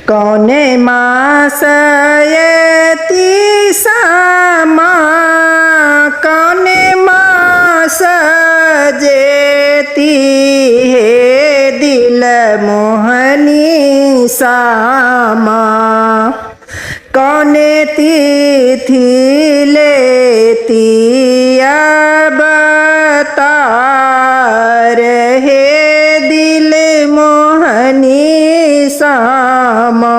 कौने मास यति सामा कौने मास जेती हे दिल मोहनी सामा कौने तिथि लेती अवतार हे दिल मोहनी सामा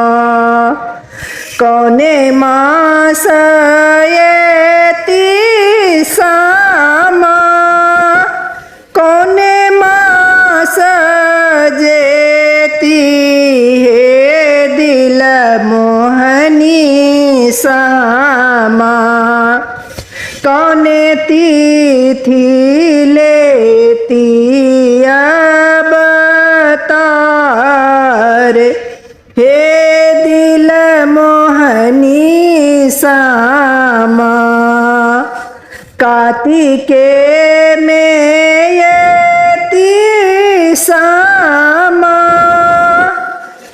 कौने मास यति सामा कौने मास जेती हे दिल मोहनी सामा कौने तिथि लेती अवतार हे दिल मोहनी सामा कार्तिके में यति सामा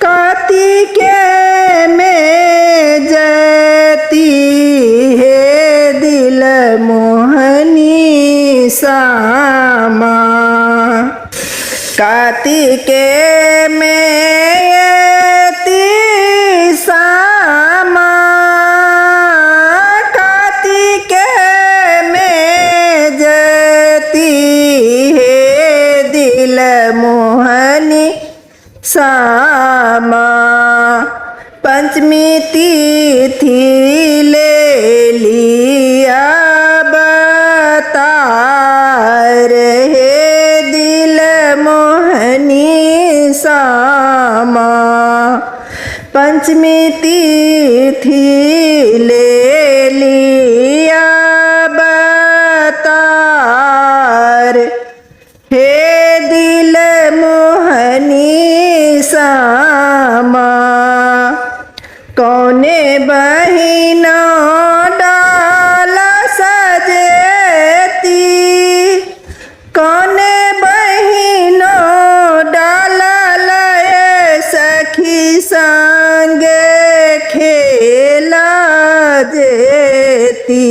कार्तिके में जती हे दिल मोहनी सामा कार्तिके में यति सामा कार्तिके में जती हे दिल मोहनी सामा पंचमी तिथि ले लिया अवतार हे दिल मोहनी सामा पंचमी तिथि ले लिया अवतार हे दिल मोहनी सामा कौने बहिना डाला सजेती कौने बहिनो डाला लय सखी संग खेला जेती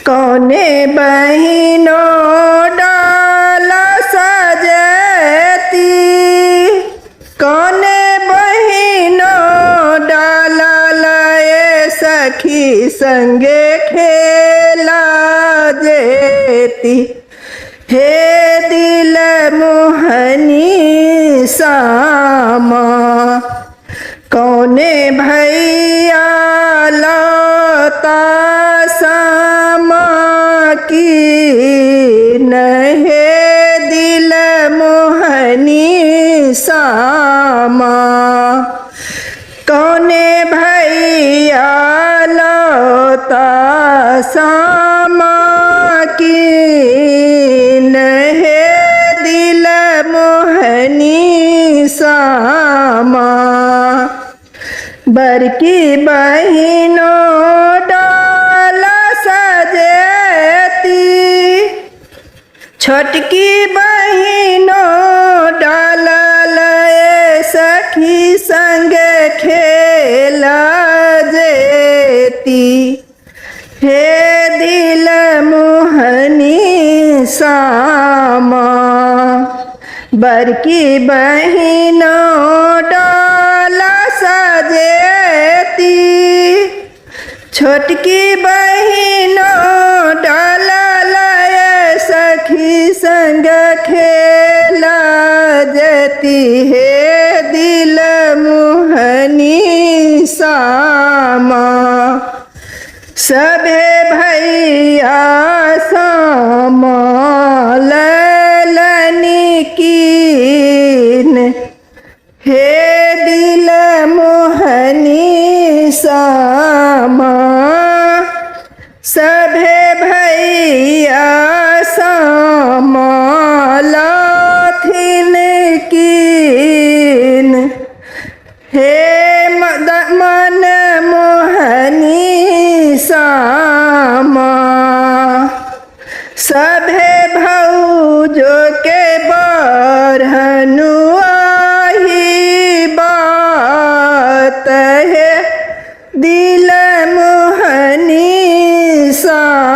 कौने बहिनो डाला सजेती कौने बहिनो डाला लय सखी संगे खेला जेती हे दिल मोहनी सामा कौने भैया लौता सामा की नहे दिल मोहनी सामा कौने भैया लौता सामा की नहे दिल मोहनी सामा बड़की बहिनों डाला सजेती छोटकी बहिनों डाला लय सखी संग खेला जेती हे दिल मोहनी सामा बड़की बहिनों डाला सजेती छोटकी बहिनों डाला लय सखी संग खेला जेती हे दिल मोहनी सामा सभे भैया सामा ललनी कीन हे दिल मोहनी सामा सभे भैया सामा लाथिन कीन हे मन मोहनी सामा सभे भौजो के बरहनु आही बा દિલ મોહની સા